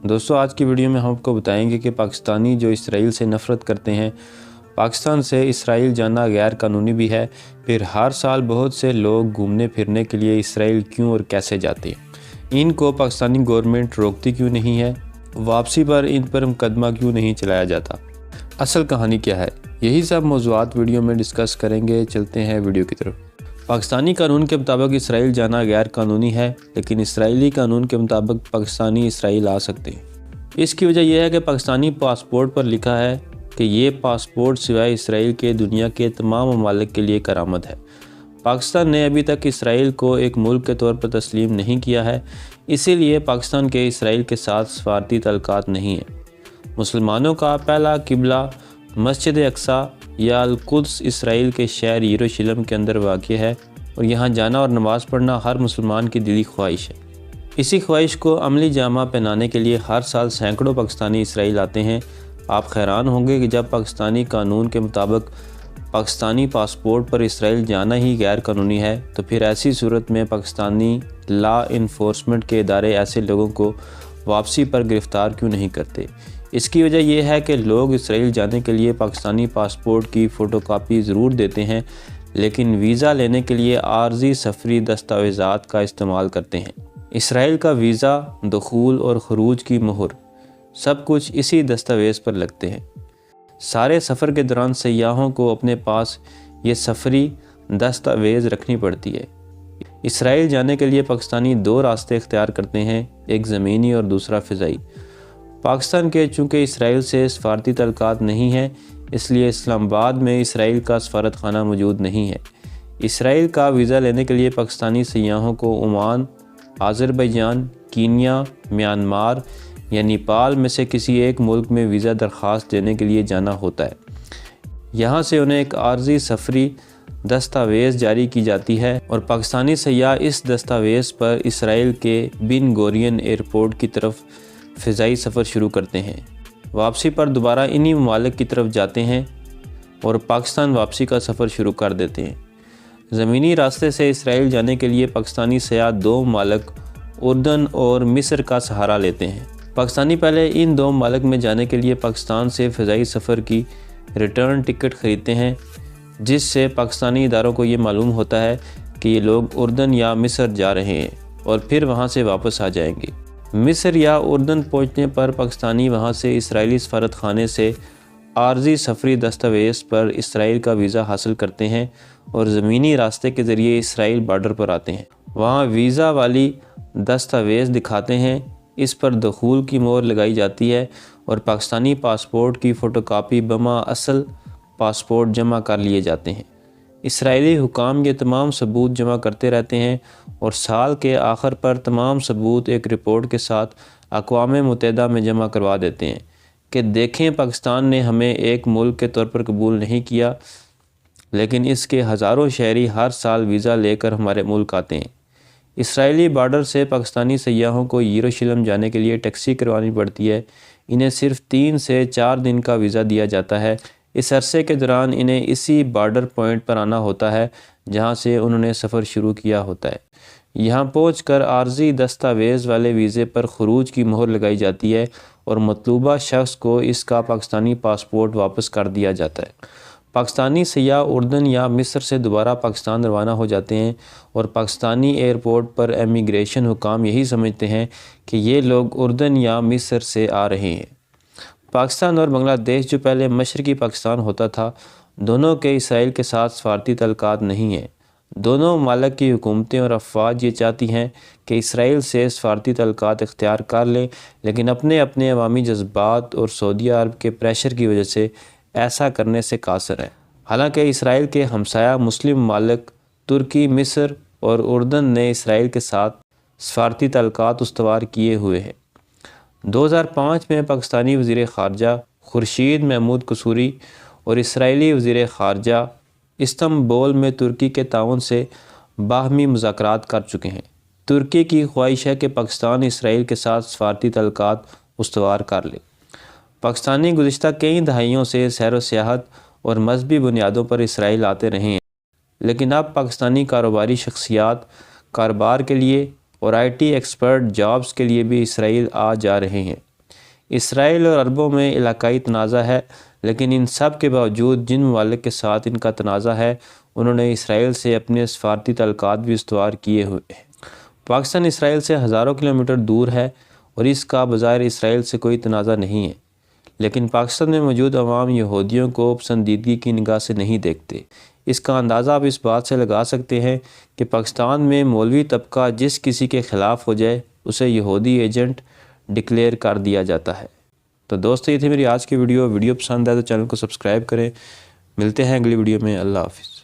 دوستو آج کی ویڈیو میں ہم آپ کو بتائیں گے کہ پاکستانی جو اسرائیل سے نفرت کرتے ہیں، پاکستان سے اسرائیل جانا غیر قانونی بھی ہے، پھر ہر سال بہت سے لوگ گھومنے پھرنے کے لیے اسرائیل کیوں اور کیسے جاتے ہیں، ان کو پاکستانی گورنمنٹ روکتی کیوں نہیں ہے، واپسی پر ان پر مقدمہ کیوں نہیں چلایا جاتا، اصل کہانی کیا ہے، یہی سب موضوعات ویڈیو میں ڈسکس کریں گے۔ چلتے ہیں ویڈیو کی طرف۔ پاکستانی قانون کے مطابق اسرائیل جانا غیر قانونی ہے، لیکن اسرائیلی قانون کے مطابق پاکستانی اسرائیل آ سکتے ہیں۔ اس کی وجہ یہ ہے کہ پاکستانی پاسپورٹ پر لکھا ہے کہ یہ پاسپورٹ سوائے اسرائیل کے دنیا کے تمام ممالک کے لیے کارآمد ہے۔ پاکستان نے ابھی تک اسرائیل کو ایک ملک کے طور پر تسلیم نہیں کیا ہے، اسی لیے پاکستان کے اسرائیل کے ساتھ سفارتی تعلقات نہیں ہیں۔ مسلمانوں کا پہلا قبلہ مسجد اقصی یا القدس اسرائیل کے شہر یروشلم کے اندر واقع ہے، اور یہاں جانا اور نماز پڑھنا ہر مسلمان کی دلی خواہش ہے۔ اسی خواہش کو عملی جامہ پہنانے کے لیے ہر سال سینکڑوں پاکستانی اسرائیل آتے ہیں۔ آپ حیران ہوں گے کہ جب پاکستانی قانون کے مطابق پاکستانی پاسپورٹ پر اسرائیل جانا ہی غیر قانونی ہے، تو پھر ایسی صورت میں پاکستانی لا انفورسمنٹ کے ادارے ایسے لوگوں کو واپسی پر گرفتار کیوں نہیں کرتے؟ اس کی وجہ یہ ہے کہ لوگ اسرائیل جانے کے لیے پاکستانی پاسپورٹ کی فوٹو کاپی ضرور دیتے ہیں، لیکن ویزا لینے کے لیے عارضی سفری دستاویزات کا استعمال کرتے ہیں۔ اسرائیل کا ویزا، دخول اور خروج کی مہر، سب کچھ اسی دستاویز پر لگتے ہیں۔ سارے سفر کے دوران سیاحوں کو اپنے پاس یہ سفری دستاویز رکھنی پڑتی ہے۔ اسرائیل جانے کے لیے پاکستانی دو راستے اختیار کرتے ہیں، ایک زمینی اور دوسرا فضائی۔ پاکستان کے چونکہ اسرائیل سے سفارتی تعلقات نہیں ہیں، اس لیے اسلام آباد میں اسرائیل کا سفارت خانہ موجود نہیں ہے۔ اسرائیل کا ویزا لینے کے لیے پاکستانی سیاحوں کو عمان، آذربائیجان، کینیا، میانمار یا نیپال میں سے کسی ایک ملک میں ویزا درخواست دینے کے لیے جانا ہوتا ہے۔ یہاں سے انہیں ایک عارضی سفری دستاویز جاری کی جاتی ہے، اور پاکستانی سیاح اس دستاویز پر اسرائیل کے بن گورین ایئرپورٹ کی طرف فضائی سفر شروع کرتے ہیں۔ واپسی پر دوبارہ انہی ممالک کی طرف جاتے ہیں اور پاکستان واپسی کا سفر شروع کر دیتے ہیں۔ زمینی راستے سے اسرائیل جانے کے لیے پاکستانی سیاح دو ممالک اردن اور مصر کا سہارا لیتے ہیں۔ پاکستانی پہلے ان دو ممالک میں جانے کے لیے پاکستان سے فضائی سفر کی ریٹرن ٹکٹ خریدتے ہیں، جس سے پاکستانی اداروں کو یہ معلوم ہوتا ہے کہ یہ لوگ اردن یا مصر جا رہے ہیں اور پھر وہاں سے واپس آ جائیں گے۔ مصر یا اردن پہنچنے پر پاکستانی وہاں سے اسرائیلی سفارت خانے سے عارضی سفری دستاویز پر اسرائیل کا ویزا حاصل کرتے ہیں اور زمینی راستے کے ذریعے اسرائیل بارڈر پر آتے ہیں۔ وہاں ویزا والی دستاویز دکھاتے ہیں، اس پر دخول کی مہر لگائی جاتی ہے اور پاکستانی پاسپورٹ کی فوٹو کاپی بما اصل پاسپورٹ جمع کر لیے جاتے ہیں۔ اسرائیلی حکام یہ تمام ثبوت جمع کرتے رہتے ہیں اور سال کے آخر پر تمام ثبوت ایک رپورٹ کے ساتھ اقوام متحدہ میں جمع کروا دیتے ہیں کہ دیکھیں، پاکستان نے ہمیں ایک ملک کے طور پر قبول نہیں کیا، لیکن اس کے ہزاروں شہری ہر سال ویزا لے کر ہمارے ملک آتے ہیں۔ اسرائیلی بارڈر سے پاکستانی سیاحوں کو یروشلم جانے کے لیے ٹیکسی کروانی پڑتی ہے۔ انہیں صرف 3 سے 4 دن کا ویزا دیا جاتا ہے۔ اس عرصے کے دوران انہیں اسی بارڈر پوائنٹ پر آنا ہوتا ہے جہاں سے انہوں نے سفر شروع کیا ہوتا ہے۔ یہاں پہنچ کر عارضی دستاویز والے ویزے پر خروج کی مہر لگائی جاتی ہے اور مطلوبہ شخص کو اس کا پاکستانی پاسپورٹ واپس کر دیا جاتا ہے۔ پاکستانی سیاح اردن یا مصر سے دوبارہ پاکستان روانہ ہو جاتے ہیں اور پاکستانی ایئرپورٹ پر امیگریشن حکام یہی سمجھتے ہیں کہ یہ لوگ اردن یا مصر سے آ رہے ہیں۔ پاکستان اور بنگلہ دیش جو پہلے مشرقی پاکستان ہوتا تھا، دونوں کے اسرائیل کے ساتھ سفارتی تعلقات نہیں ہیں۔ دونوں ممالک کی حکومتیں اور افواج یہ چاہتی ہیں کہ اسرائیل سے سفارتی تعلقات اختیار کر لیں، لیکن اپنے عوامی جذبات اور سعودی عرب کے پریشر کی وجہ سے ایسا کرنے سے قاصر ہیں۔ حالانکہ اسرائیل کے ہمسایہ مسلم ممالک ترکی، مصر اور اردن نے اسرائیل کے ساتھ سفارتی تعلقات استوار کیے ہوئے ہیں۔ 2005 میں پاکستانی وزیر خارجہ خورشید محمود قصوری اور اسرائیلی وزیر خارجہ استنبول میں ترکی کے تعاون سے باہمی مذاکرات کر چکے ہیں۔ ترکی کی خواہش ہے کہ پاکستان اسرائیل کے ساتھ سفارتی تعلقات استوار کر لے۔ پاکستانی گزشتہ کئی دہائیوں سے سیر و سیاحت اور مذہبی بنیادوں پر اسرائیل آتے رہے ہیں، لیکن اب پاکستانی کاروباری شخصیات کاروبار کے لیے اور IT ایکسپرٹ جابز کے لیے بھی اسرائیل آ جا رہے ہیں۔ اسرائیل اور عربوں میں علاقائی تنازع ہے، لیکن ان سب کے باوجود جن ممالک کے ساتھ ان کا تنازع ہے انہوں نے اسرائیل سے اپنے سفارتی تعلقات بھی استوار کیے ہوئے ہیں۔ پاکستان اسرائیل سے ہزاروں کلومیٹر دور ہے اور اس کا بظاہر اسرائیل سے کوئی تنازع نہیں ہے، لیکن پاکستان میں موجود عوام یہودیوں کو پسندیدگی کی نگاہ سے نہیں دیکھتے۔ اس کا اندازہ آپ اس بات سے لگا سکتے ہیں کہ پاکستان میں مولوی طبقہ جس کسی کے خلاف ہو جائے اسے یہودی ایجنٹ ڈکلیئر کر دیا جاتا ہے۔ تو دوستو، یہ تھی میری آج کی ویڈیو پسند ہے تو چینل کو سبسکرائب کریں۔ ملتے ہیں اگلی ویڈیو میں۔ اللہ حافظ۔